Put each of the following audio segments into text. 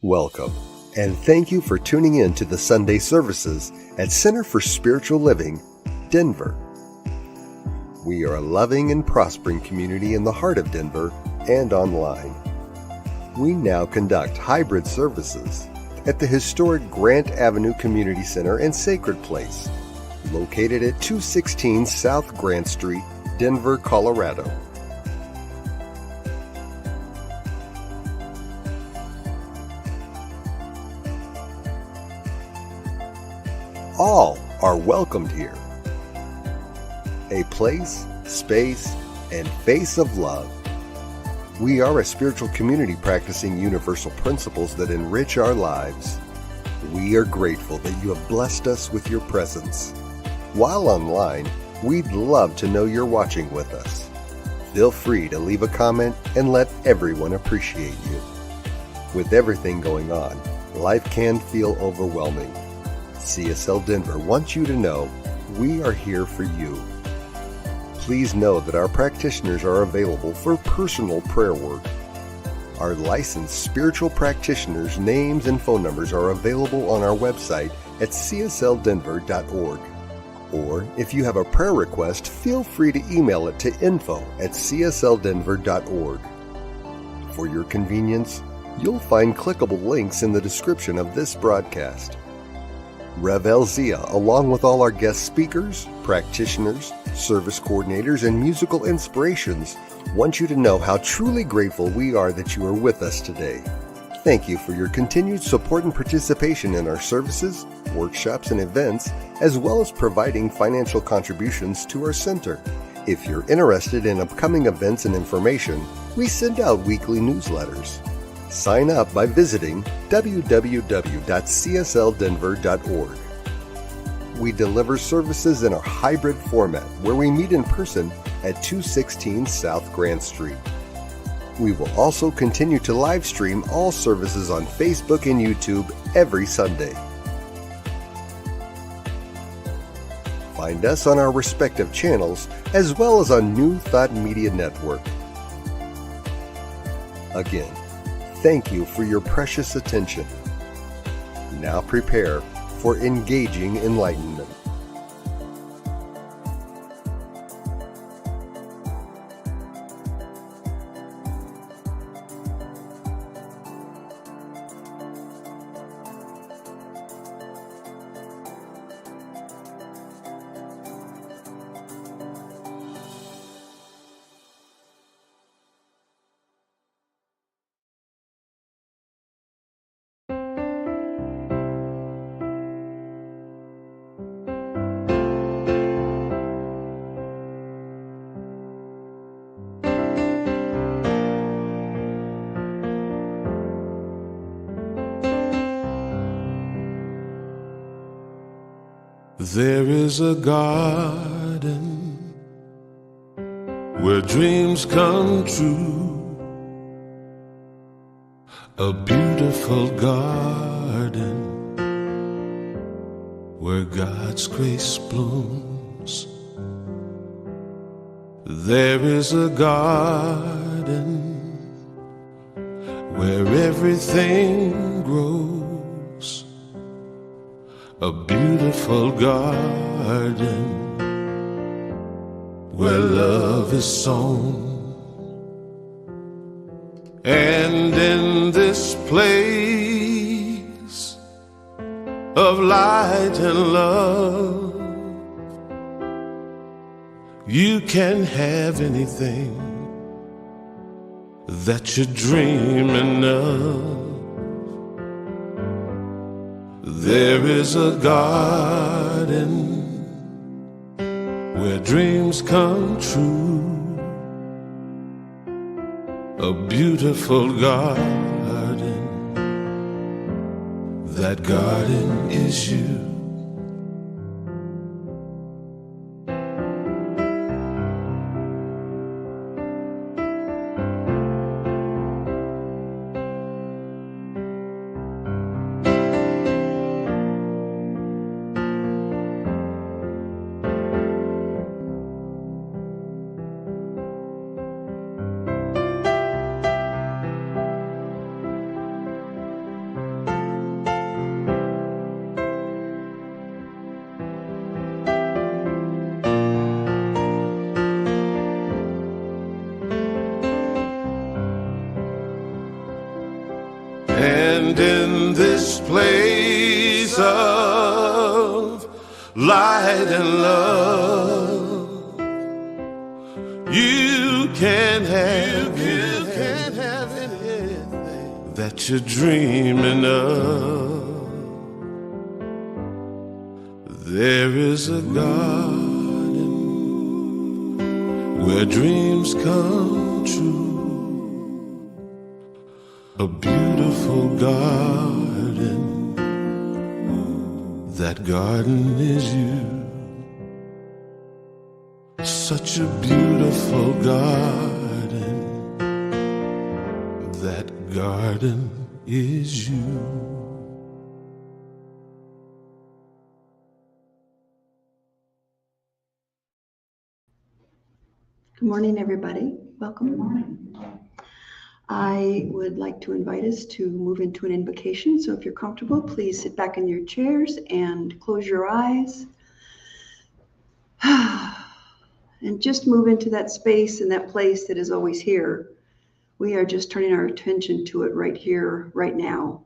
Welcome, and thank you for tuning in to the Sunday services at Center for Spiritual Living, Denver. We are a loving and prospering community in the heart of Denver and online. We now conduct hybrid services at the historic Grant Avenue Community Center and Sacred Place, located at 216 South Grant Street, Denver, Colorado. All are welcomed here. A place, space, and face of love. We are a spiritual community practicing universal principles that enrich our lives. We are grateful that you have blessed us with your presence. While online, we'd love to know you're watching with us. Feel free to leave a comment and let everyone appreciate you. With everything going on, life can feel overwhelming. CSL Denver wants you to know we are here for you. Please know that our practitioners are available for personal prayer work. Our licensed spiritual practitioners' names and phone numbers are available on our website at csldenver.org. Or if you have a prayer request, feel free to email it to info@csldenver.org. For your convenience, you'll find clickable links in the description of this broadcast. Rev Elzia, along with all our guest speakers, practitioners, service coordinators, and musical inspirations, want you to know how truly grateful we are that you are with us today. Thank you for your continued support and participation in our services, workshops, and events, as well as providing financial contributions to our center. If you're interested in upcoming events and information, we send out weekly newsletters. Sign up by visiting www.csldenver.org. We deliver services in a hybrid format where we meet in person at 216 South Grant Street. We will also continue to live stream all services on Facebook and YouTube every Sunday. Find us on our respective channels as well as on New Thought Media Network. Again, thank you for your precious attention. Now prepare for engaging enlightenment. There is a garden where dreams come true, a beautiful garden where God's grace blooms. There is a garden where everything grows, a beautiful garden where love is sown. And in this place of light and love, you can have anything that you're dreaming of. There is a garden where dreams come true, a beautiful garden. That garden is you. place of light and love. You can't have anything that you're dreaming of. There is a garden where dreams come true, a beautiful garden. That garden is you. Such a beautiful garden. That garden is you. Good morning, everybody. Welcome. Good morning. I would like to invite us to move into an invocation. So if you're comfortable, please sit back in your chairs and close your eyes. And just move into that space and that place that is always here. We are just turning our attention to it right here, right now.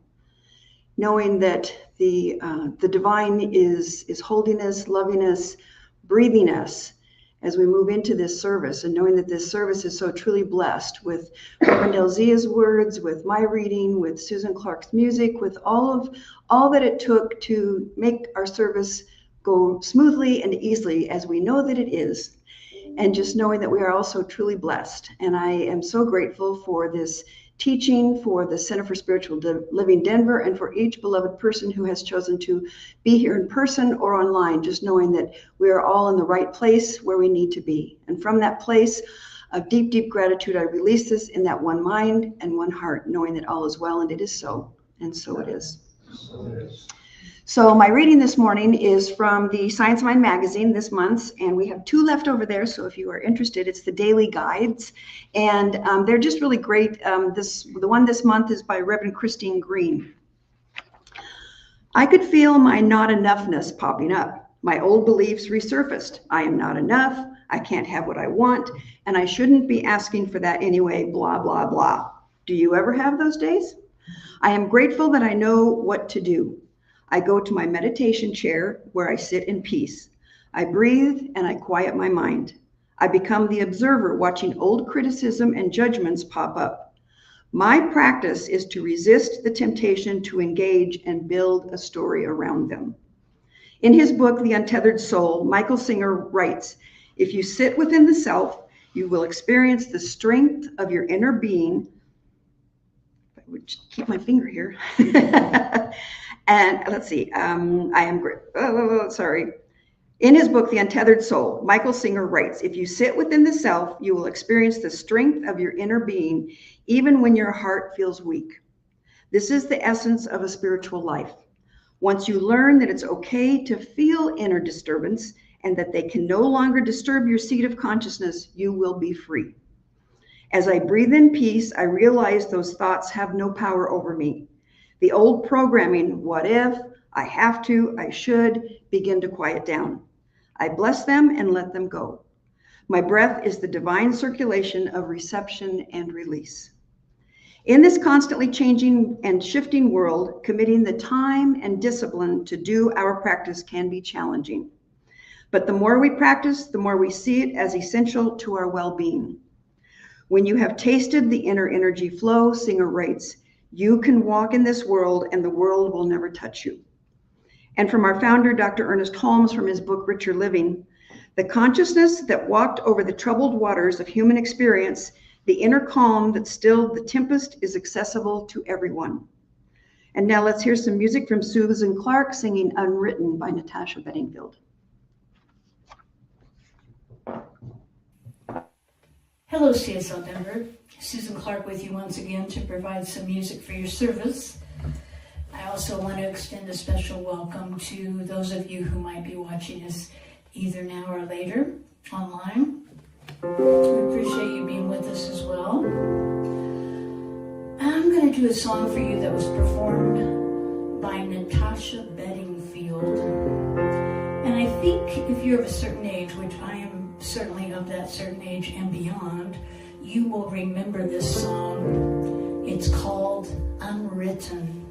Knowing that the divine is holding us, loving us, breathing us, as we move into this service, and knowing that this service is so truly blessed with Reverend Elzia's words, with my reading, with Susan Clark's music, with all that it took to make our service go smoothly and easily as we know that it is, and just knowing that we are also truly blessed. And I am so grateful for this teaching, for the Center for Spiritual Living Denver, and for each beloved person who has chosen to be here in person or online, just knowing that we are all in the right place where we need to be. And from that place of deep, deep gratitude, I release this in that one mind and one heart, knowing that all is well, and it is so, and so it is. So my reading this morning is from the Science Mind magazine this month, and we have 2 left over there. So if you are interested, it's the daily guides, and they're just really great. The one this month is by Reverend Christine Green. I could feel my not enoughness popping up. My old beliefs resurfaced. I am not enough. I can't have what I want, and I shouldn't be asking for that anyway, blah, blah, blah. Do you ever have those days? I am grateful that I know what to do. I go to my meditation chair where I sit in peace. I breathe and I quiet my mind. I become the observer watching old criticism and judgments pop up. My practice is to resist the temptation to engage and build a story around them. In his book, The Untethered Soul, Michael Singer writes, if you sit within the self, you will experience the strength of your inner being. I would keep my finger here. And let's see, In his book, The Untethered Soul, Michael Singer writes, if you sit within the self, you will experience the strength of your inner being, even when your heart feels weak. This is the essence of a spiritual life. Once you learn that it's okay to feel inner disturbance and that they can no longer disturb your seat of consciousness, you will be free. As I breathe in peace, I realize those thoughts have no power over me. The old programming, what if, I have to, I should, begin to quiet down. I bless them and let them go. My breath is the divine circulation of reception and release. In this constantly changing and shifting world, committing the time and discipline to do our practice can be challenging. But the more we practice, the more we see it as essential to our well-being. When you have tasted the inner energy flow, Singer writes, you can walk in this world and the world will never touch you. And from our founder, Dr. Ernest Holmes, from his book, Richer Living, the consciousness that walked over the troubled waters of human experience, the inner calm that stilled the tempest, is accessible to everyone. And now let's hear some music from Susan Clark singing Unwritten by Natasha Bedingfield. Hello, CSL Denver. Susan Clark with you once again to provide some music for your service. I also want to extend a special welcome to those of you who might be watching us either now or later online. We appreciate you being with us as well. I'm going to do a song for you that was performed by Natasha Bedingfield. And I think if you're of a certain age, which I am certainly of that certain age and beyond, you will remember this song. It's called Unwritten.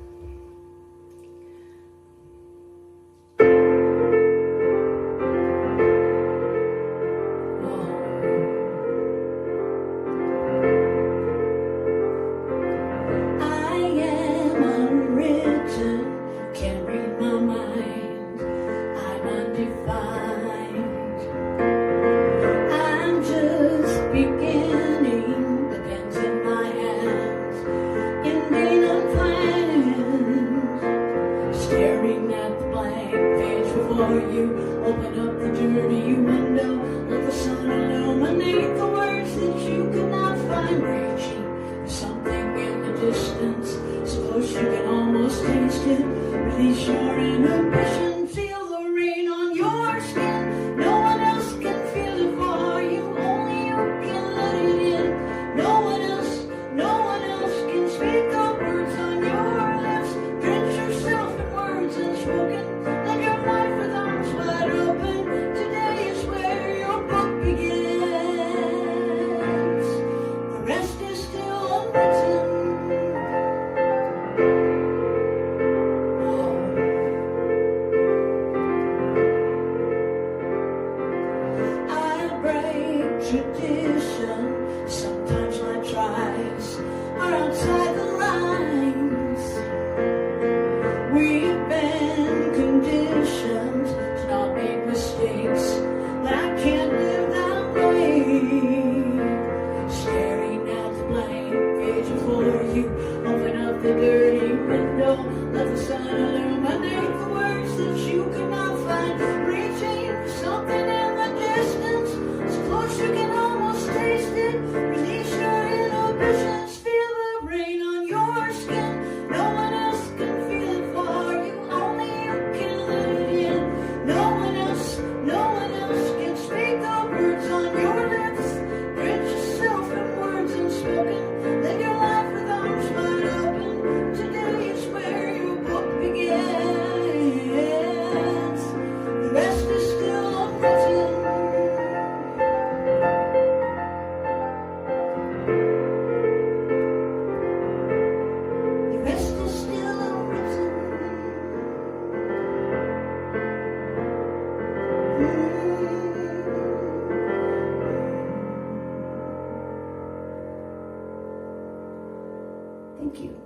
Thank you.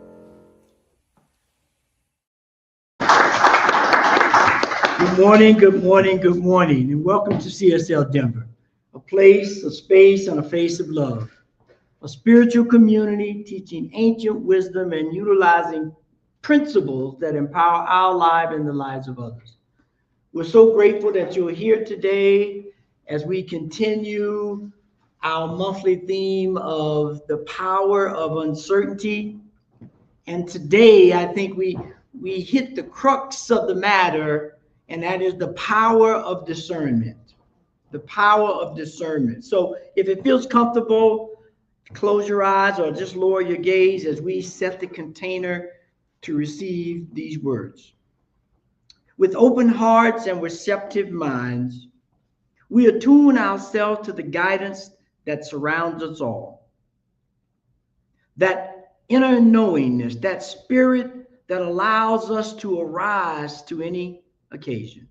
Good morning, good morning, good morning, and welcome to CSL Denver, a place, a space, and a face of love, a spiritual community teaching ancient wisdom and utilizing principles that empower our life and the lives of others. We're so grateful that you're here today as we continue our monthly theme of the power of uncertainty. And today, I think we hit the crux of the matter, and that is the power of discernment. The power of discernment. So if it feels comfortable, close your eyes or just lower your gaze as we set the container to receive these words. With open hearts and receptive minds, we attune ourselves to the guidance that surrounds us all. That inner knowingness, that spirit that allows us to arise to any occasion.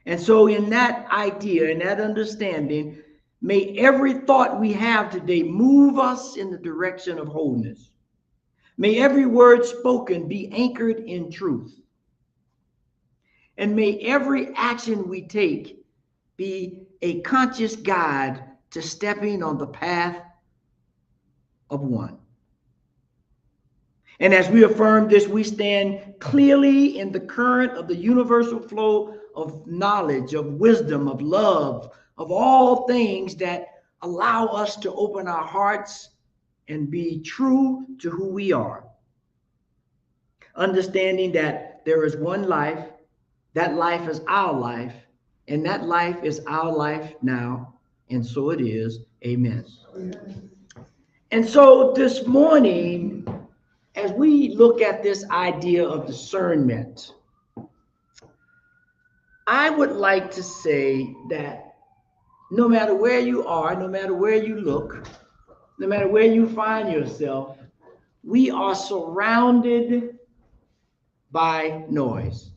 And so in that idea, in that understanding, may every thought we have today move us in the direction of wholeness. May every word spoken be anchored in truth. And may every action we take be a conscious guide to stepping on the path of one. And as we affirm this, we stand clearly in the current of the universal flow of knowledge, of wisdom, of love, of all things that allow us to open our hearts and be true to who we are. Understanding that there is one life, that life is our life, and that life is our life now, and so it is. Amen. And so this morning, as we look at this idea of discernment, I would like to say that no matter where you are, no matter where you look, no matter where you find yourself, we are surrounded by noise.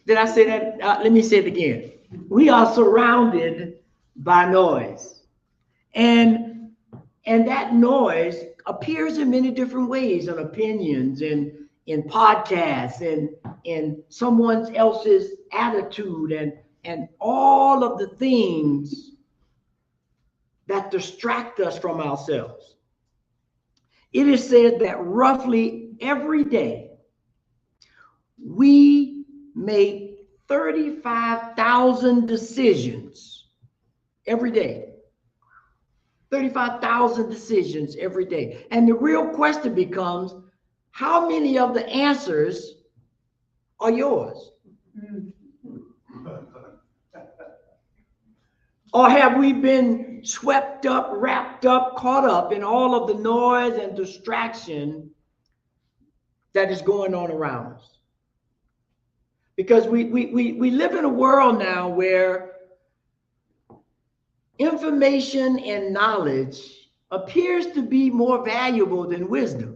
Did I say that? Let me say it again. We are surrounded by noise. And that noise appears in many different ways, in opinions, in podcasts, and in someone else's attitude, and all of the things that distract us from ourselves. It is said that roughly every day we make 35,000 decisions every day. 35,000 decisions every day. And the real question becomes, how many of the answers are yours? Or have we been swept up, wrapped up, caught up in all of the noise and distraction that is going on around us? Because we live in a world now where information and knowledge appears to be more valuable than wisdom.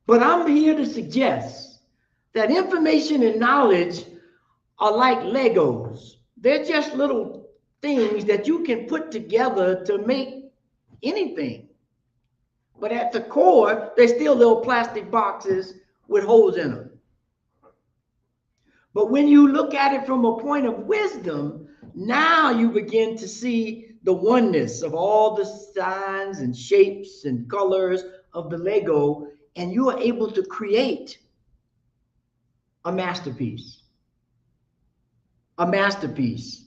But I'm here to suggest that information and knowledge are like Legos. They're just little things that you can put together to make anything. But at the core, they're still little plastic boxes with holes in them. But when you look at it from a point of wisdom, now you begin to see the oneness of all the signs and shapes and colors of the Lego, and you are able to create a masterpiece. A masterpiece.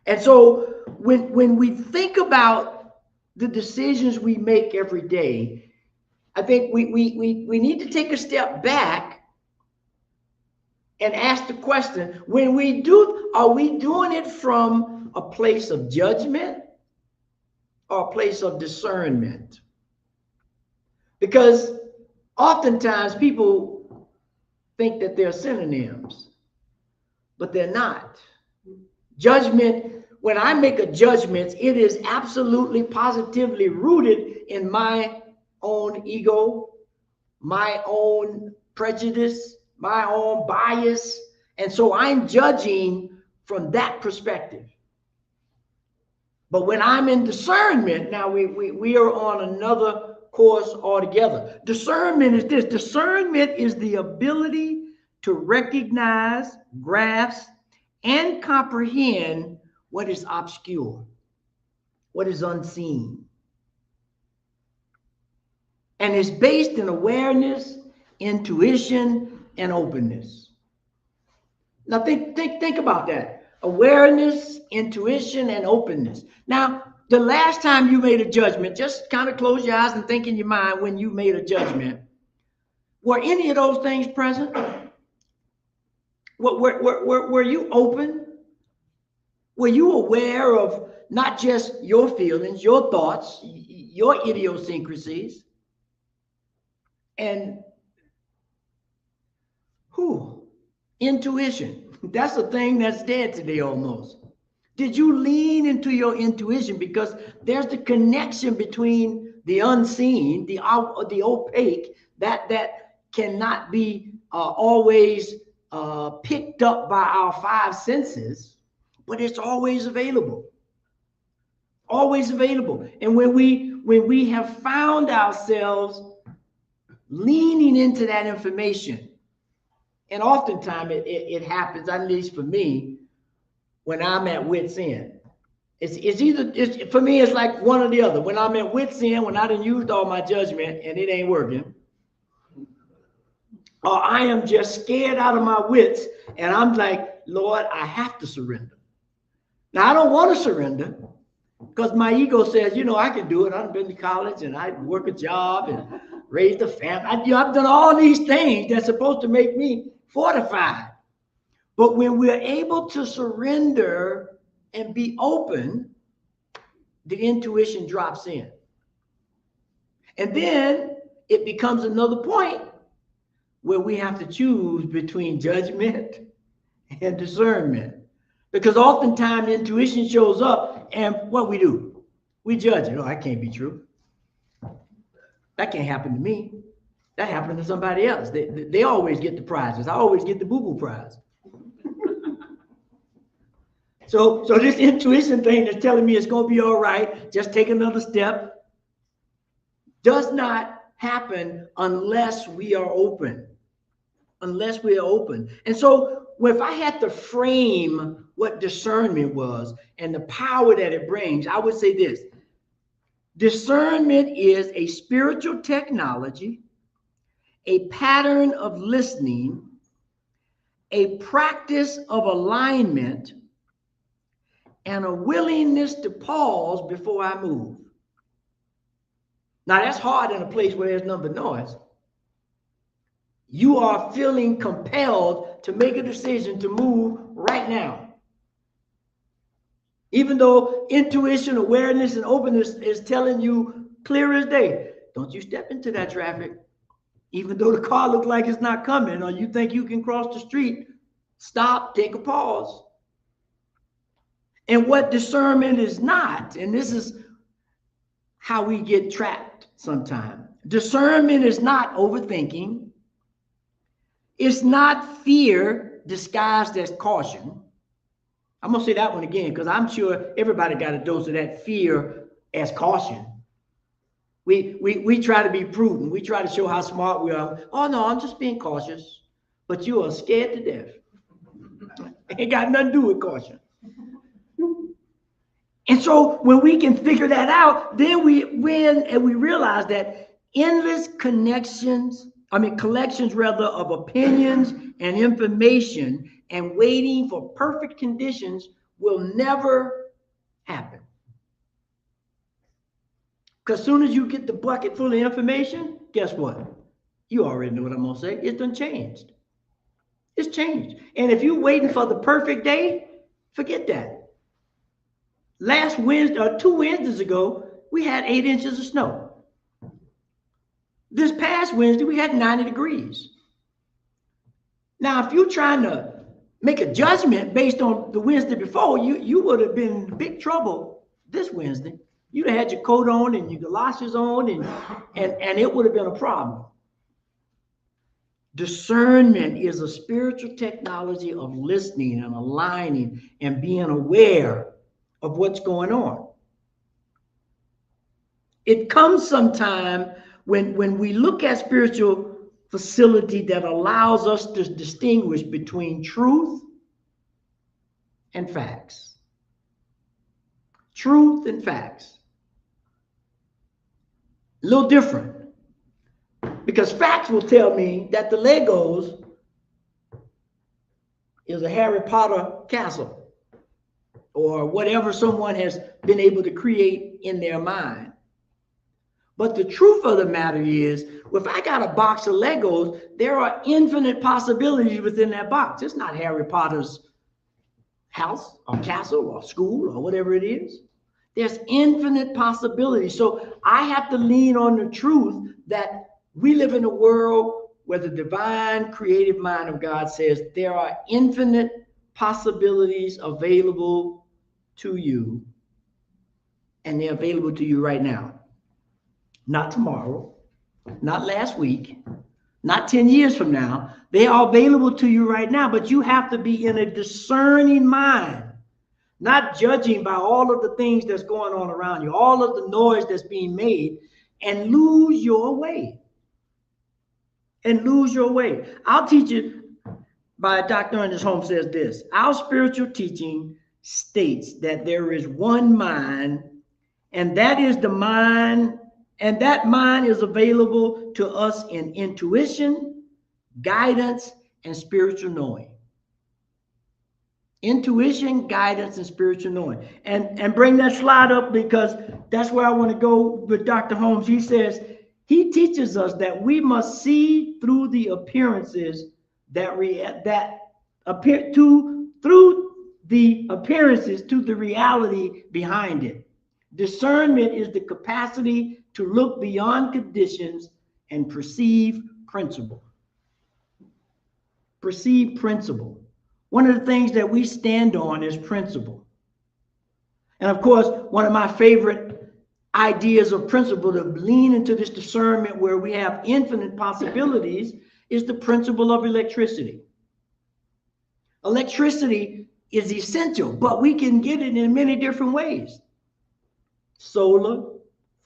And so when we think about the decisions we make every day, I think we need to take a step back and ask the question, when we do, are we doing it from a place of judgment or a place of discernment? Because oftentimes people think that they're synonyms, but they're not. Judgment, when I make a judgment, it is absolutely positively rooted in my own ego, my own prejudice, my own bias. And so I'm judging from that perspective. But when I'm in discernment, now we are on another course altogether. Discernment is this. Discernment is the ability to recognize, grasp, and comprehend what is obscure, what is unseen. And it's based in awareness, intuition, and openness. Now think about that. Awareness, intuition, and openness. Now, the last time you made a judgment, just kind of close your eyes and think in your mind when you made a judgment. Were any of those things present? Were you open? Were you aware of not just your feelings, your thoughts, your idiosyncrasies? And intuition. That's a thing that's dead today almost. Did you lean into your intuition? Because there's the connection between the unseen, the opaque, that cannot be always picked up by our five senses, but it's always available. Always available. And when we have found ourselves leaning into that information, and oftentimes it happens, at least for me, when I'm at wit's end. For me, it's like one or the other. When I'm at wit's end, when I done used all my judgment and it ain't working, or I am just scared out of my wits and I'm like, Lord, I have to surrender. Now, I don't want to surrender because my ego says, I can do it. I've been to college and I work a job and raised a family. I've done all these things that's supposed to make me fortified. But when we're able to surrender and be open, the intuition drops in. And then it becomes another point where we have to choose between judgment and discernment. Because oftentimes intuition shows up and what we do? We judge it. Oh, that can't be true. That can't happen to me. That happened to somebody else. They always get the prizes. I always get the boo-boo prize. So this intuition thing that's telling me it's going to be all right, just take another step, does not happen unless we are open. Unless we are open. And so if I had to frame what discernment was and the power that it brings, I would say this. Discernment is a spiritual technology, a pattern of listening, a practice of alignment, and a willingness to pause before I move. Now, that's hard in a place where there's none but noise. You are feeling compelled to make a decision to move right now. Even though intuition, awareness, and openness is telling you clear as day, don't you step into that traffic. Even though the car looks like it's not coming or you think you can cross the street, stop, take a pause. And what discernment is not, and this is how we get trapped sometimes. Discernment is not overthinking. It's not fear disguised as caution. I'm going to say that one again because I'm sure everybody got a dose of that fear as caution. We try to be prudent. We try to show how smart we are. Oh, no, I'm just being cautious. But you are scared to death. Ain't got nothing to do with caution. And so when we can figure that out, then we realize that endless collections of opinions and information and waiting for perfect conditions will never happen. Because as soon as you get the bucket full of information, guess what? You already know what I'm going to say. It's done changed. It's changed. And if you're waiting for the perfect day, forget that. Last Wednesday, or 2 Wednesdays ago, we had 8 inches of snow. This past Wednesday, we had 90 degrees. Now, if you're trying to make a judgment based on the Wednesday before, you would have been in big trouble this Wednesday. You'd have had your coat on and your galoshes on, and it would have been a problem. Discernment is a spiritual technology of listening and aligning and being aware of what's going on. It comes sometime when we look at spiritual facility that allows us to distinguish between truth and facts. Truth and facts. A little different. Because facts will tell me that the Legos is a Harry Potter castle or whatever someone has been able to create in their mind. But the truth of the matter is, if I got a box of Legos, there are infinite possibilities within that box. It's not Harry Potter's house or castle or school or whatever it is. There's infinite possibilities. So I have to lean on the truth that we live in a world where the divine creative mind of God says there are infinite possibilities available to you, and they're available to you right now. Not tomorrow, not last week, not 10 years from now. They are available to you right now, but you have to be in a discerning mind, not judging by all of the things that's going on around you, all of the noise that's being made, and lose your way. And lose your way. I'll teach it by Dr. Ernest Holmes says this: our spiritual teaching states that there is one mind, and that is the mind, and that mind is available to us in intuition, guidance, and spiritual knowing. Intuition, guidance, and spiritual knowing. And bring that slide up, because that's where I want to go with Dr. Holmes. He says, he teaches us that we must see through the appearances that appear through the appearances to the reality behind it. Discernment is the capacity to look beyond conditions and perceive principle. Perceive principle. One of the things that we stand on is principle. And of course, one of my favorite ideas of principle to lean into this discernment where we have infinite possibilities is the principle of electricity. Electricity is essential, but we can get it in many different ways. Solar,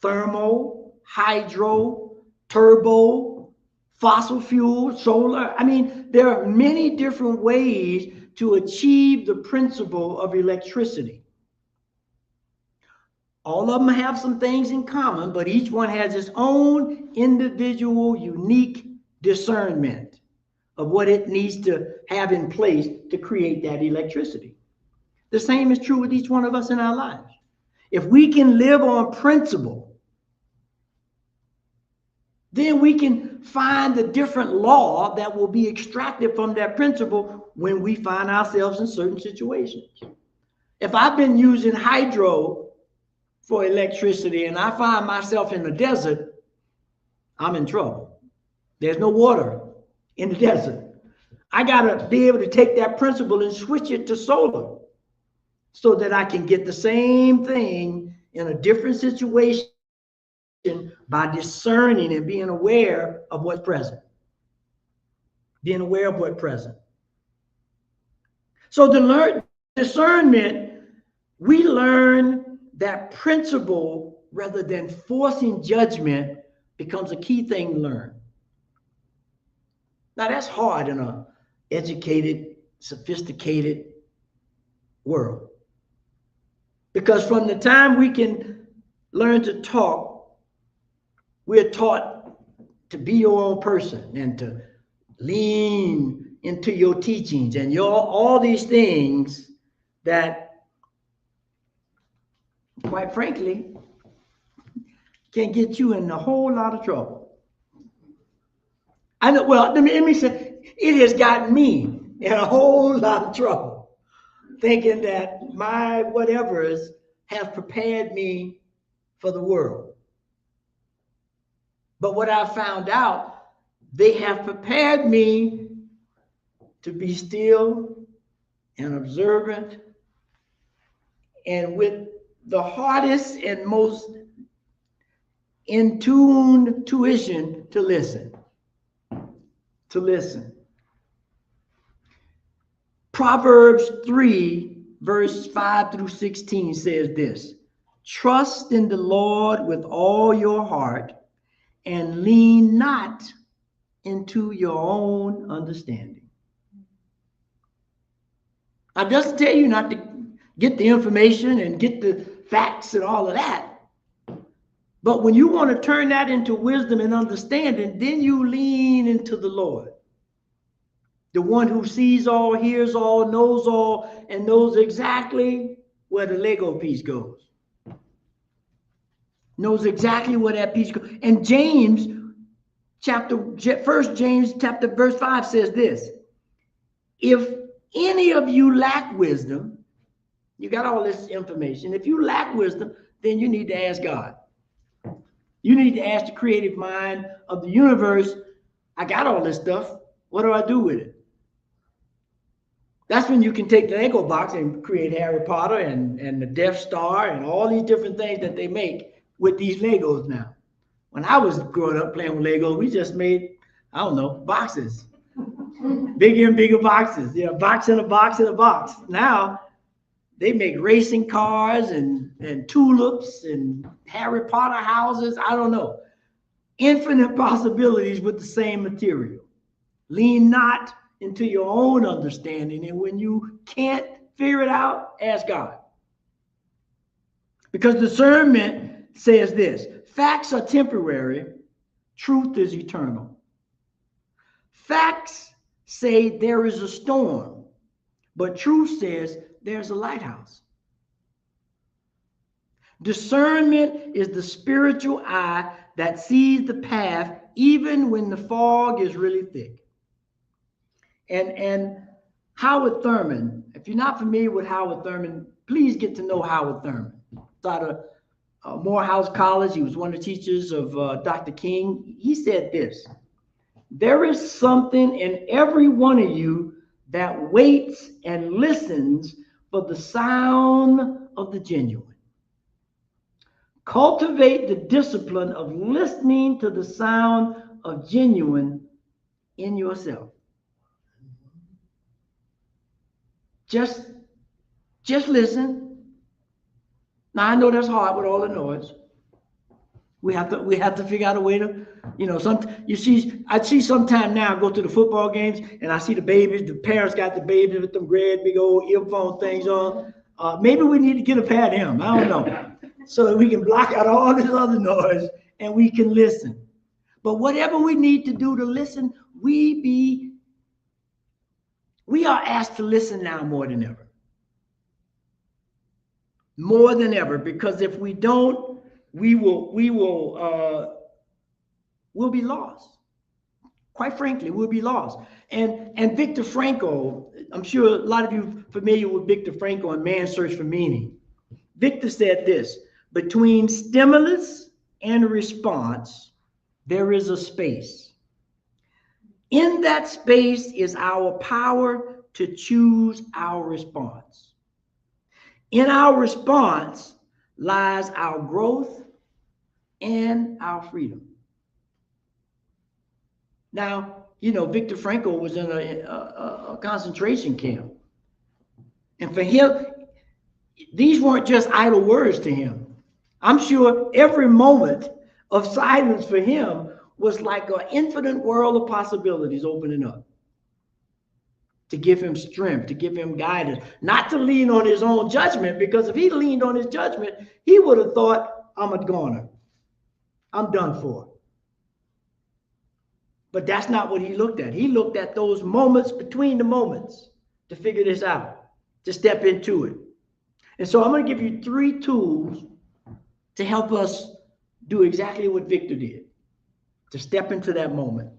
thermal, hydro, turbo, fossil fuel, solar. I mean, there are many different ways to achieve the principle of electricity. All of them have some things in common, but each one has its own individual, unique discernment of what it needs to have in place to create that electricity. The same is true with each one of us in our lives. If we can live on principle, then we can find the different law that will be extracted from that principle when we find ourselves in certain situations. If I've been using hydro for electricity and I find myself in the desert, I'm in trouble. There's no water in the desert. I got to be able to take that principle and switch it to solar so that I can get the same thing in a different situation by discerning and being aware of what's present. Being aware of what's present. So to learn discernment, we learn that principle rather than forcing judgment becomes a key thing to learn. Now that's hard in an educated, sophisticated world. Because from the time we can learn to talk, we're taught to be your own person and to lean into your teachings and all these things that, quite frankly, can get you in a whole lot of trouble. I know, well, let me say, it has gotten me in a whole lot of trouble, thinking that my whatevers have prepared me for the world. But what I found out, they have prepared me to be still and observant and with the hardest and most in tune tuition to listen. To listen. Proverbs 3, verse 5 through 16 says this: Trust in the Lord with all your heart and lean not into your own understanding. I just tell you not to get the information and get the facts and all of that. But when you want to turn that into wisdom and understanding, then you lean into the Lord, the one who sees all, hears all, and knows exactly where the Lego piece goes. Knows exactly where that piece goes. And James, First James chapter verse 5 says this: if any of you lack wisdom, you got all this information. If you lack wisdom, then you need to ask God. You need to ask the creative mind of the universe, I got all this stuff. What do I do with it? That's when you can take the Lego box and create Harry Potter and the Death Star and all these different things that they make with these Legos now. When I was growing up playing with Legos, we just made, I don't know, boxes. Bigger and bigger boxes. You know, box in a box in a box. Now, they make racing cars and tulips and Harry Potter houses. I don't know. Infinite possibilities with the same material. Lean not into your own understanding. And when you can't figure it out, ask God. Because discernment says this: facts are temporary, truth is eternal. Facts say there is a storm, but truth says there's a lighthouse. Discernment is the spiritual eye that sees the path even when the fog is really thick. And Howard Thurman, if you're not familiar with Howard Thurman, please get to know Howard Thurman. He's out of Morehouse College. He was one of the teachers of Dr. King. He said this: there is something in every one of you that waits and listens for the sound of the genuine. Cultivate the discipline of listening to the sound of genuine in yourself. Just listen. Now I know that's hard with all the noise. We have to figure out a way to, I see sometime now I go to the football games and I see the babies, the parents got the babies with them great big old earphone things on. Maybe we need to get a pair of them. I don't know. So that we can block out all this other noise and we can listen. But whatever we need to do to listen, we are asked to listen now more than ever. More than ever, because if we don't, we'll be lost. Quite frankly, we'll be lost. And Viktor Frankl, I'm sure a lot of you are familiar with Viktor Frankl and Man's Search for Meaning. Viktor said this: between stimulus and response, there is a space. In that space is our power to choose our response. In our response lies our growth and our freedom. Now, Viktor Frankl was in a concentration camp. And for him, these weren't just idle words to him. I'm sure every moment of silence for him was like an infinite world of possibilities opening up to give him strength, to give him guidance, not to lean on his own judgment, because if he leaned on his judgment, he would have thought, I'm a goner. I'm done for. But that's not what he looked at. He looked at those moments between the moments to figure this out, to step into it. And so I'm going to give you 3 tools to help us do exactly what Viktor did, to step into that moment.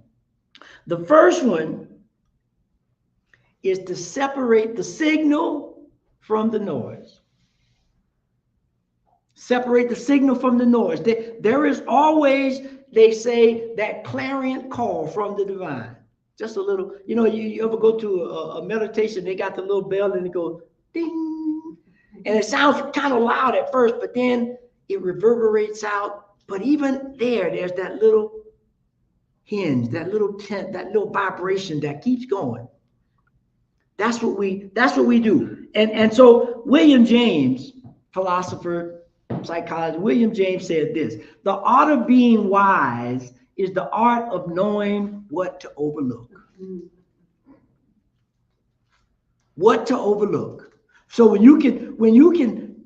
The first one is to separate the signal from the noise. Separate the signal from the noise. There is always, they say, that clarion call from the divine. Just a little, you ever go to a meditation, they got the little bell and it goes ding. And it sounds kind of loud at first, but then it reverberates out. But even there's that little hinge, that little vibration that keeps going. That's what we do. And so William James, philosopher, psychology, William James said this: the art of being wise is the art of knowing what to overlook. What to overlook. So when you can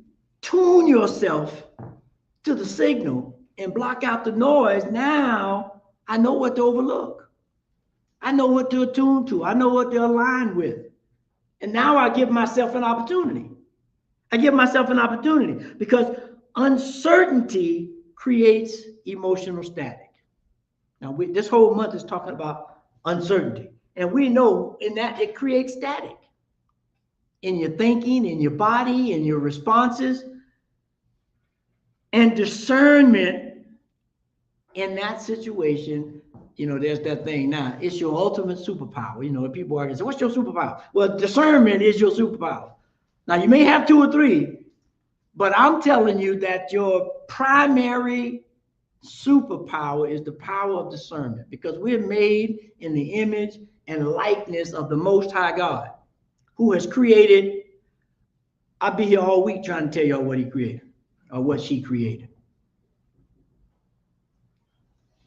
tune yourself to the signal and block out the noise, now I know what to overlook. I know what to attune to. I know what to align with. And now I give myself an opportunity. I give myself an opportunity because uncertainty creates emotional static. Now, this whole month is talking about uncertainty. And we know in that it creates static in your thinking, in your body, in your responses. And discernment in that situation, there's that thing now. It's your ultimate superpower. People are going to say, what's your superpower? Well, discernment is your superpower. Now, you may have 2 or 3, but I'm telling you that your primary superpower is the power of discernment, because we're made in the image and likeness of the Most High God, who has created. I'll be here all week trying to tell y'all what he created or what she created.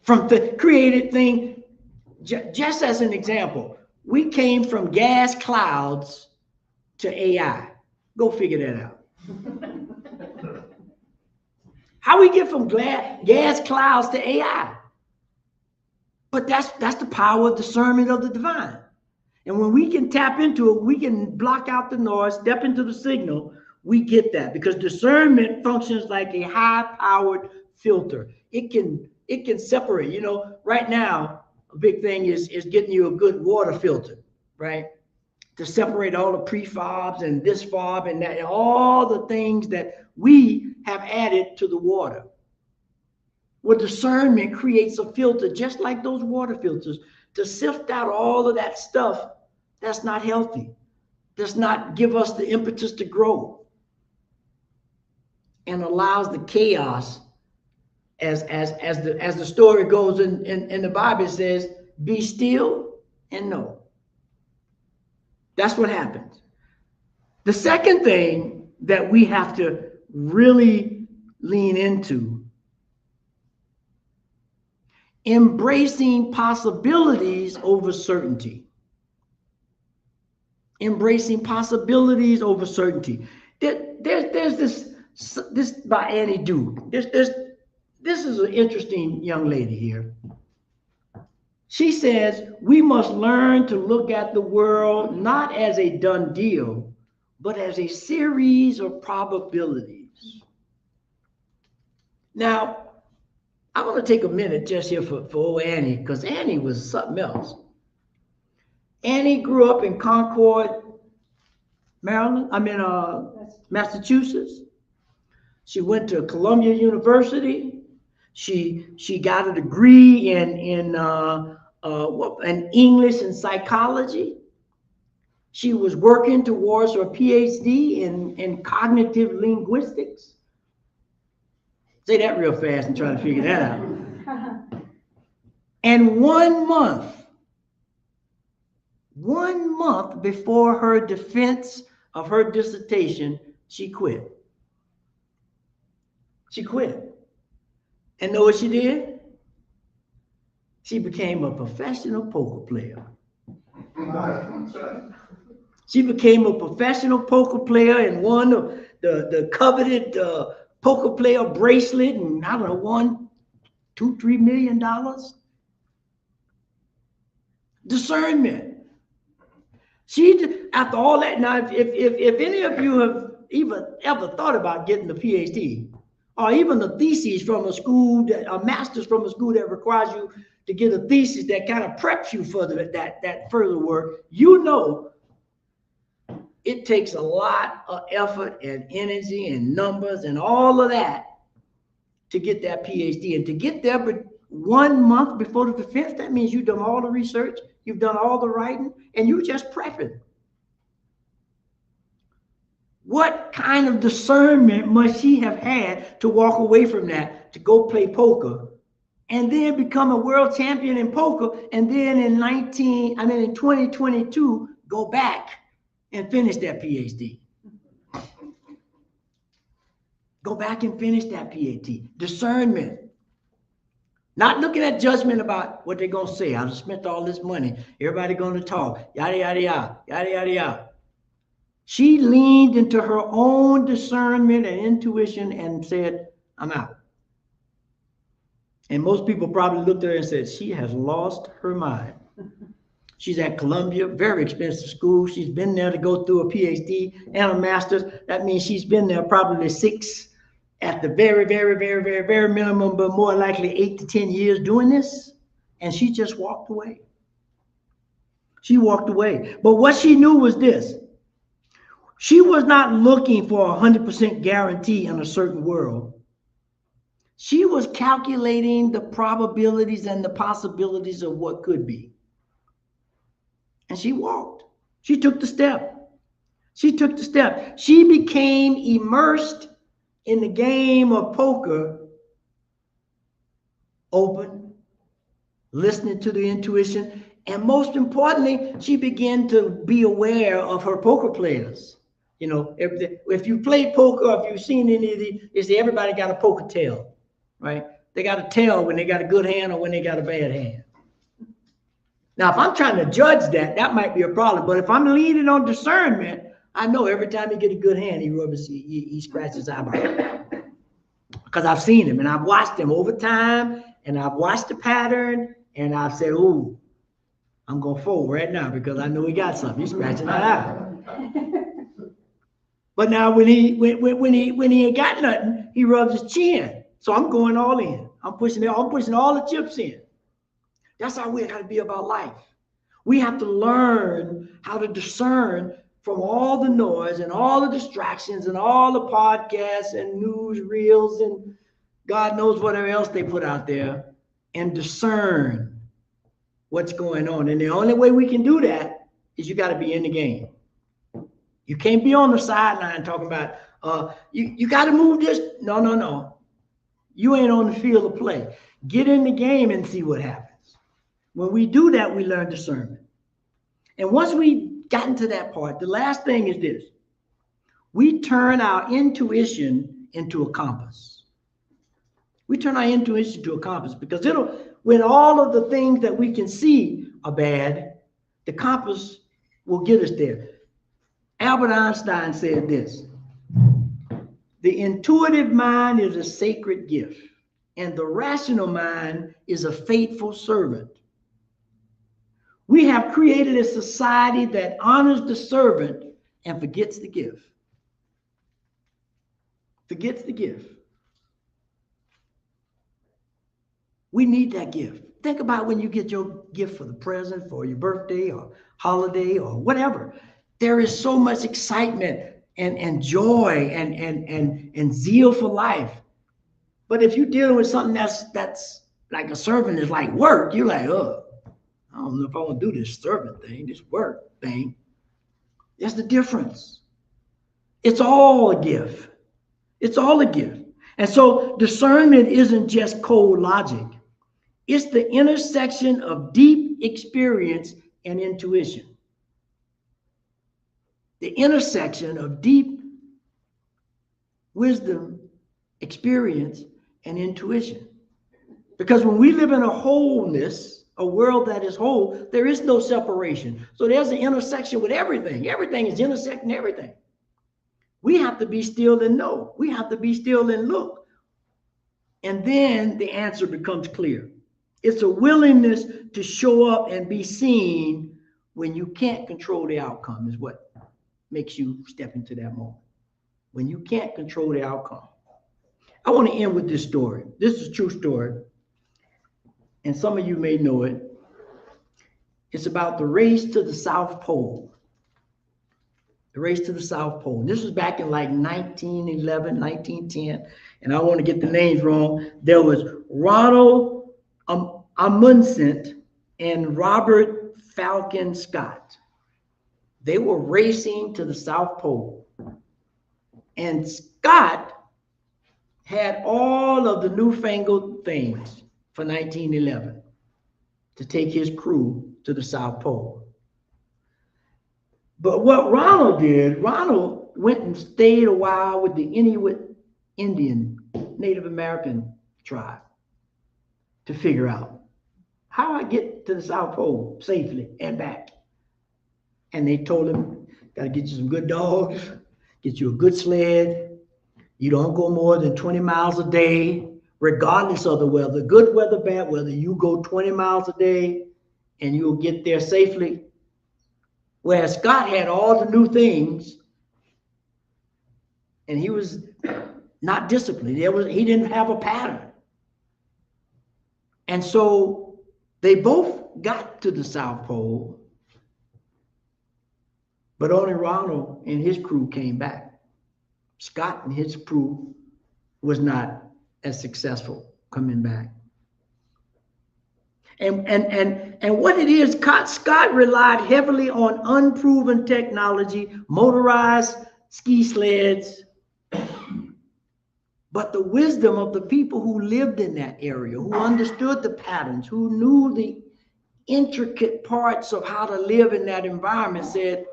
From the created thing, just as an example, we came from gas clouds to AI. Go figure that out. How we get from gas clouds to AI? But that's the power of discernment of the divine. And when we can tap into it, we can block out the noise, step into the signal, we get that, because discernment functions like a high-powered filter. It can separate. Right now, a big thing is getting you a good water filter, right? To separate all the prefabs and this fob and that, and all the things that we have added to the water. Well, discernment creates a filter just like those water filters to sift out all of that stuff that's not healthy, does not give us the impetus to grow, and allows the chaos, as the story goes in the Bible, it says, be still and know. That's what happens. The second thing that we have to really lean into, embracing possibilities over certainty. Embracing possibilities over certainty. There's this by Annie Duke. This is an interesting young lady here. She says, we must learn to look at the world not as a done deal, but as a series of probabilities. Now, I want to take a minute just here for old Annie, because Annie was something else. Annie grew up in Concord, Massachusetts. She went to Columbia University. She got a degree in English and psychology. She was working towards her PhD in cognitive linguistics. Say that real fast and try to figure that out. And 1 month before her defense of her dissertation, she quit. She quit. And know what she did? She became a professional poker player. She became a professional poker player and won the coveted poker player bracelet, and I don't know, won $2-3 million. Discernment. She, after all that, now if any of you have even ever thought about getting a PhD, or even a thesis from a school, a master's from a school that requires you to get a thesis that kind of preps you for that further work, it takes a lot of effort and energy and numbers and all of that to get that PhD. And to get there, but 1 month before the defense, that means you've done all the research, you've done all the writing, and you just prepping. What kind of discernment must she have had to walk away from that, to go play poker, and then become a world champion in poker, and then in 2022, go back and finish that PhD? Go back and finish that PAT. Discernment. Not looking at judgment about what they're going to say. I've spent all this money. Everybody going to talk. Yada, yada, yada, yada, yada, yada. She leaned into her own discernment and intuition and said, I'm out. And most people probably looked at her and said, she has lost her mind. She's at Columbia, very expensive school. She's been there to go through a PhD and a master's. That means she's been there probably 6 at the very, very, very, very, very minimum, but more likely 8 to 10 years doing this. And she just walked away. She walked away. But what she knew was this. She was not looking for a 100% guarantee in a certain world. She was calculating the probabilities and the possibilities of what could be. And she walked. She took the step. She took the step. She became immersed in the game of poker, open, listening to the intuition, and most importantly, she began to be aware of her poker players. You know, if you play poker, or if you've seen any of these, you see everybody got a poker tail, right? They got a tail when they got a good hand or when they got a bad hand. Now, if I'm trying to judge that, that might be a problem. But if I'm leaning on discernment, I know every time he get a good hand, he scratches his eyebrow. Because I've seen him and I've watched him over time and I've watched the pattern and I've said, ooh, I'm going to fold right now because I know he got something. He's scratching that eye. But now when he ain't got nothing, he rubs his chin. So I'm going all in. I'm pushing all the chips in. That's how we got to be about life. We have to learn how to discern from all the noise and all the distractions and all the podcasts and news reels and God knows whatever else they put out there and discern what's going on. And the only way we can do that is you got to be in the game. You can't be on the sideline talking about, you got to move this. No. You ain't on the field of play. Get in the game and see what happens. When we do that, we learn discernment. And once we gotten to that part, the last thing is this. We turn our intuition into a compass. We turn our intuition to a compass because when all of the things that we can see are bad, the compass will get us there. Albert Einstein said this, the intuitive mind is a sacred gift, and the rational mind is a faithful servant. We have created a society that honors the servant and forgets the gift. Forgets the gift. We need that gift. Think about when you get your gift for the present, for your birthday or holiday or whatever. There is so much excitement and joy and zeal for life. But if you're dealing with something that's like a servant is like work, you're like, oh, I don't know if I want to do this servant thing, this work thing. That's the difference. It's all a gift. It's all a gift. And so discernment isn't just cold logic. It's the intersection of deep experience and intuition. The intersection of deep wisdom, experience, and intuition. Because when we live in a wholeness, a world that is whole, there is no separation. So there's an intersection with everything. Everything is intersecting everything. We have to be still and know. We have to be still and look. And then the answer becomes clear. It's a willingness to show up and be seen when you can't control the outcome is what makes you step into that moment. When you can't control the outcome. I want to end with this story. This is a true story. And some of you may know it. It's about the race to the South Pole. The race to the South Pole. And this was back in like 1911, 1910. And I want to get the names wrong. There was Ronald Amundsen and Robert Falcon Scott. They were racing to the South Pole. And Scott had all of the newfangled things for 1911 to take his crew to the South Pole. But what Ronald did, Ronald went and stayed a while with the Inuit Indian, Native American tribe to figure out how I get to the South Pole safely and back. And they told him, got to get you some good dogs, get you a good sled. You don't go more than 20 miles a day, regardless of the weather, good weather, bad weather. You go 20 miles a day and you'll get there safely. Whereas Scott had all the new things and he was not disciplined. He didn't have a pattern. And so they both got to the South Pole, but only Ronald and his crew came back. Scott and his crew was not as successful coming back. And what it is, Scott relied heavily on unproven technology, motorized ski sleds, but the wisdom of the people who lived in that area, who understood the patterns, who knew the intricate parts of how to live in that environment, said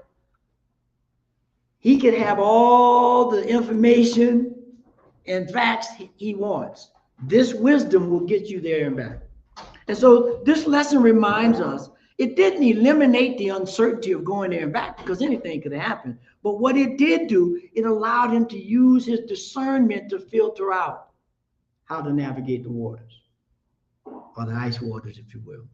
he can have all the information and facts he wants. This wisdom will get you there and back. And so this lesson reminds us, it didn't eliminate the uncertainty of going there and back, because anything could happen. But what it did do, it allowed him to use his discernment to filter out how to navigate the waters, or the ice waters, if you will.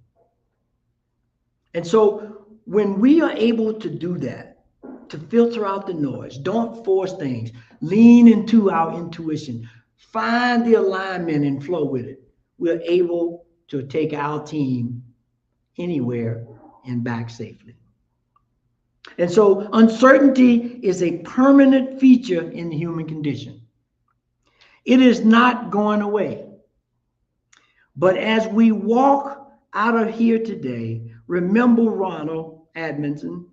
And so when we are able to do that, to filter out the noise, don't force things, lean into our intuition, find the alignment and flow with it, we're able to take our team anywhere and back safely. And so uncertainty is a permanent feature in the human condition. It is not going away. But as we walk out of here today, remember Ronald Edmondson,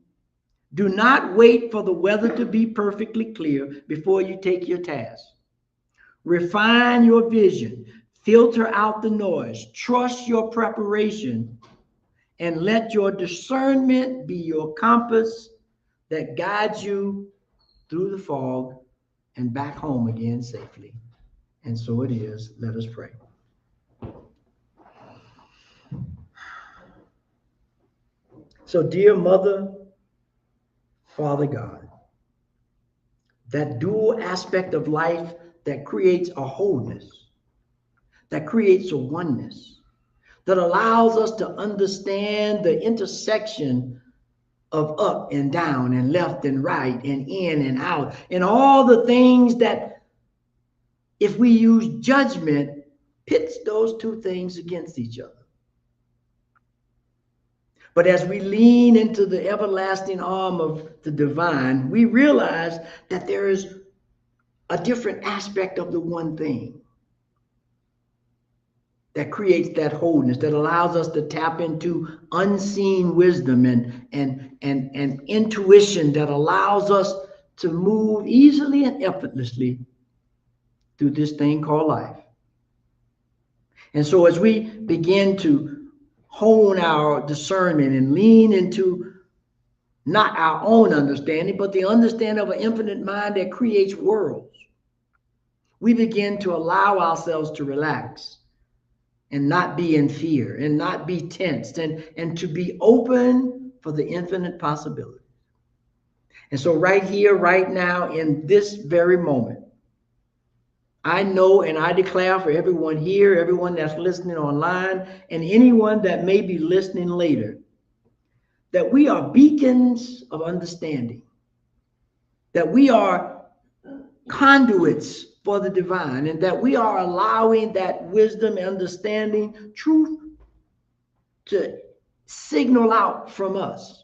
do not wait for the weather to be perfectly clear before you take your task. Refine your vision, filter out the noise, trust your preparation, and let your discernment be your compass that guides you through the fog and back home again safely. And so it is. Let us pray. So, dear Mother, Father God, that dual aspect of life that creates a wholeness, that creates a oneness, that allows us to understand the intersection of up and down and left and right and in and out and all the things that, if we use judgment, pits those two things against each other. But as we lean into the everlasting arm of the divine, we realize that there is a different aspect of the one thing that creates that wholeness, that allows us to tap into unseen wisdom and intuition that allows us to move easily and effortlessly through this thing called life. And so as we begin to hone our discernment and lean into not our own understanding, but the understanding of an infinite mind that creates worlds, we begin to allow ourselves to relax and not be in fear and not be tensed and to be open for the infinite possibilities. And so right here, right now, in this very moment, I know and I declare for everyone here, everyone that's listening online, and anyone that may be listening later, that we are beacons of understanding, that we are conduits for the divine, and that we are allowing that wisdom, understanding, truth to signal out from us,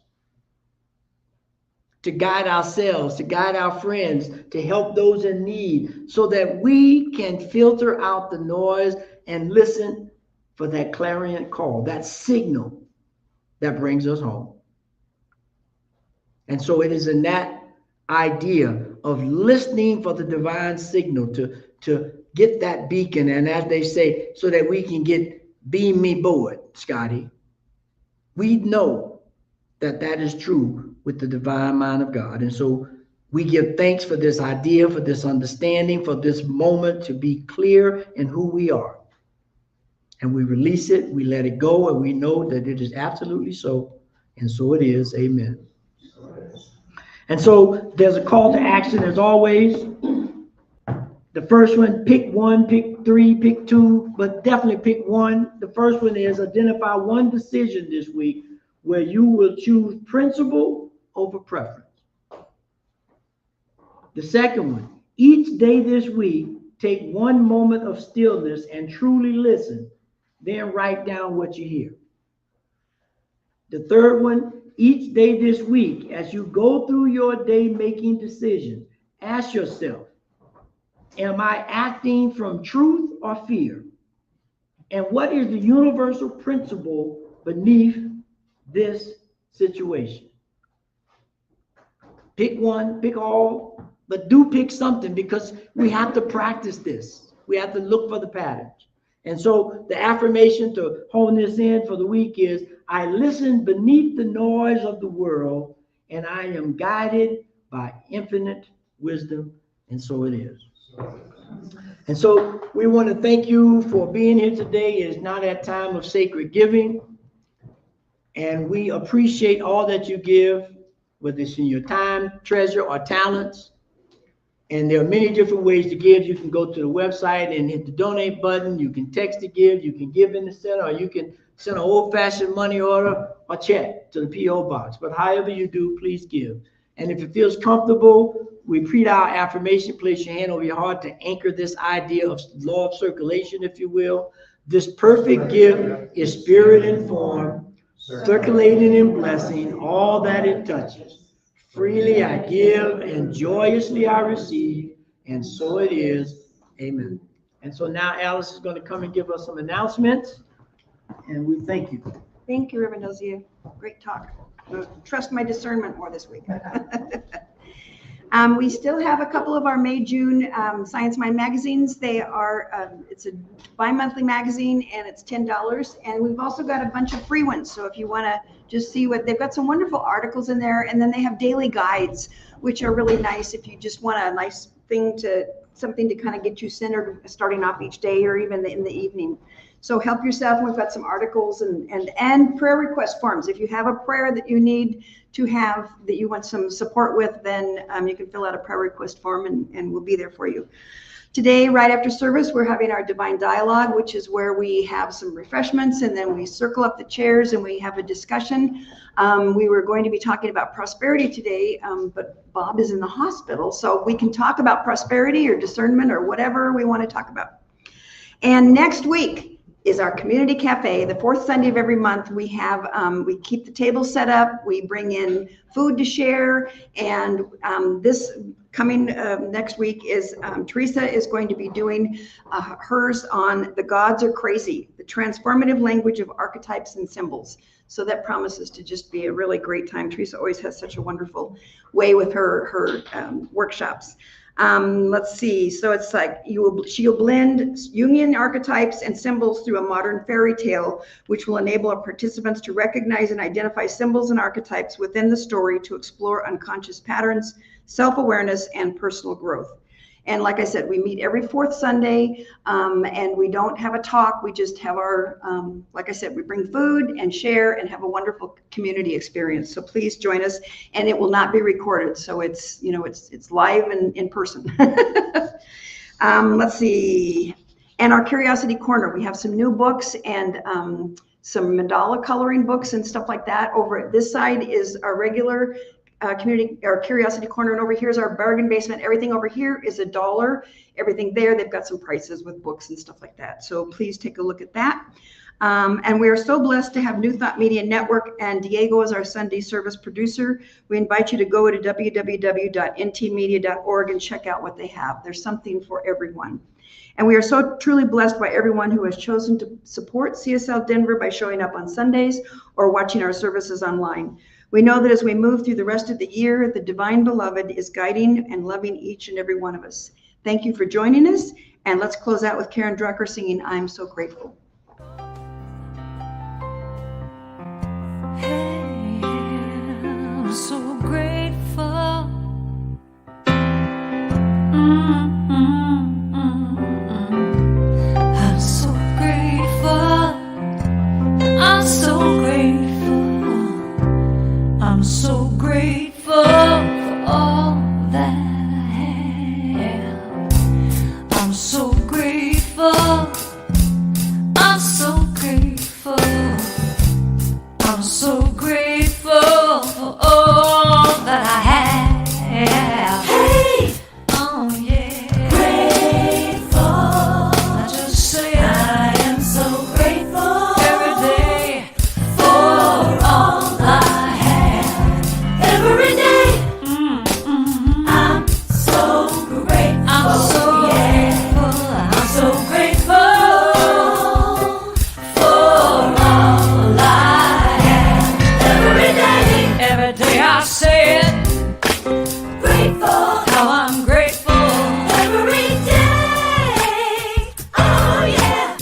to guide ourselves, to guide our friends, to help those in need, so that we can filter out the noise and listen for that clarion call, that signal that brings us home. And so it is in that idea of listening for the divine signal to get that beacon, and as they say, so that we can get beam me board, Scotty. We know that that is true with the divine mind of God. And so We give thanks for this idea, for this understanding, for this moment to be clear in who we are. And we release it, we let it go, and we know that it is absolutely so. And so it is. Amen. And so there's a call to action as always. The first one, pick one, pick three, pick two, but definitely pick one. The first one is identify one decision this week where you will choose principle over preference. The second one, each day this week, take one moment of stillness and truly listen, then write down what you hear. The third one, each day this week, as you go through your day making decisions, ask yourself, am I acting from truth or fear? And what is the universal principle beneath this situation? Pick one, pick all, but do pick something, because we have to practice this. We have to look for the patterns. And so the affirmation to hone this in for the week is, I listen beneath the noise of the world, and I am guided by infinite wisdom. And so it is. And so we want to thank you for being here today. It is now that time of sacred giving. And we appreciate all that you give, whether it's in your time, treasure, or talents. And there are many different ways to give. You can go to the website and hit the donate button. You can text to give. You can give in the center, or you can send an old-fashioned money order or check to the P.O. box. But however you do, please give. And if it feels comfortable, we repeat our affirmation. Place your hand over your heart to anchor this idea of law of circulation, if you will. This perfect gift is spirit informed, circulating and blessing all that it touches. Freely I give and joyously I receive, and so it is. Amen. And so now Alice is going to come and give us some announcements, and we thank you. Thank you, Reverend Elzia. Great talk. Trust my discernment more this week. We still have a couple of our May-June Science Mind magazines. They are, it's a bi-monthly magazine, and it's $10. And we've also got a bunch of free ones. So if you want to just see what, they've got some wonderful articles in there. And then they have daily guides, which are really nice if you just want a nice thing to, something to kind of get you centered starting off each day, or even in the evening. So help yourself. We've got some articles and prayer request forms. If you have a prayer that you need to have, that you want some support with, then you can fill out a prayer request form, and we'll be there for you. Today, right after service, we're having our Divine Dialogue, which is where we have some refreshments, and then we circle up the chairs and we have a discussion. We were going to be talking about prosperity today, but Bob is in the hospital, so we can talk about prosperity or discernment or whatever we want to talk about. And next week is our community cafe. The fourth Sunday of every month, we have, we keep the table set up, we bring in food to share, and this coming next week is Teresa is going to be doing hers on The Gods Are Crazy, the transformative language of archetypes and symbols. So that promises to just be a really great time. Teresa always has such a wonderful way with her workshops. Let's see. So it's like she'll blend Jungian archetypes and symbols through a modern fairy tale, which will enable our participants to recognize and identify symbols and archetypes within the story to explore unconscious patterns, self-awareness, and personal growth. And like I said, we meet every fourth Sunday, and we don't have a talk. We just have our, like I said, we bring food and share and have a wonderful community experience. So please join us, and it will not be recorded. So it's, you know, it's live and in person. Let's see. And our Curiosity Corner, we have some new books and some mandala coloring books and stuff like that. Over at this side is our regular community or Curiosity Corner, and over here is our bargain basement. Everything over here is $1. Everything there, they've got some prices with books and stuff like that. So please take a look at that. And we are so blessed to have New Thought Media Network and Diego as our Sunday service producer. We invite you to go to www.ntmedia.org and check out what they have. There's something for everyone. And we are so truly blessed by everyone who has chosen to support CSL Denver by showing up on Sundays or watching our services online. We know that as we move through the rest of the year, the Divine Beloved is guiding and loving each and every one of us. Thank you for joining us, and let's close out with Karen Drucker singing I'm So Grateful. Hey, I'm so grateful I'm so grateful. I'm so grateful. I'm so grateful for all that I have. Hey, oh yeah, grateful. I just say I am so grateful every day for all I have. Every day, I'm so grateful. I'm so grateful. I'm so grateful for all I have. Every day I say it. Grateful. How I'm grateful. Every day. Oh yeah.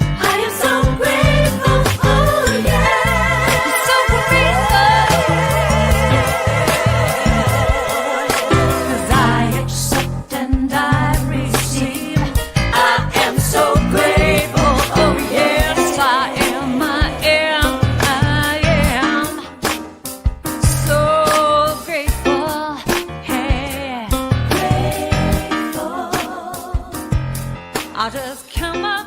I am so grateful. Oh yeah. So grateful. 'Cause I accept and I receive. I am so grateful. Oh yes, I am. I am. I am so grateful. Hey, grateful. I'll just count my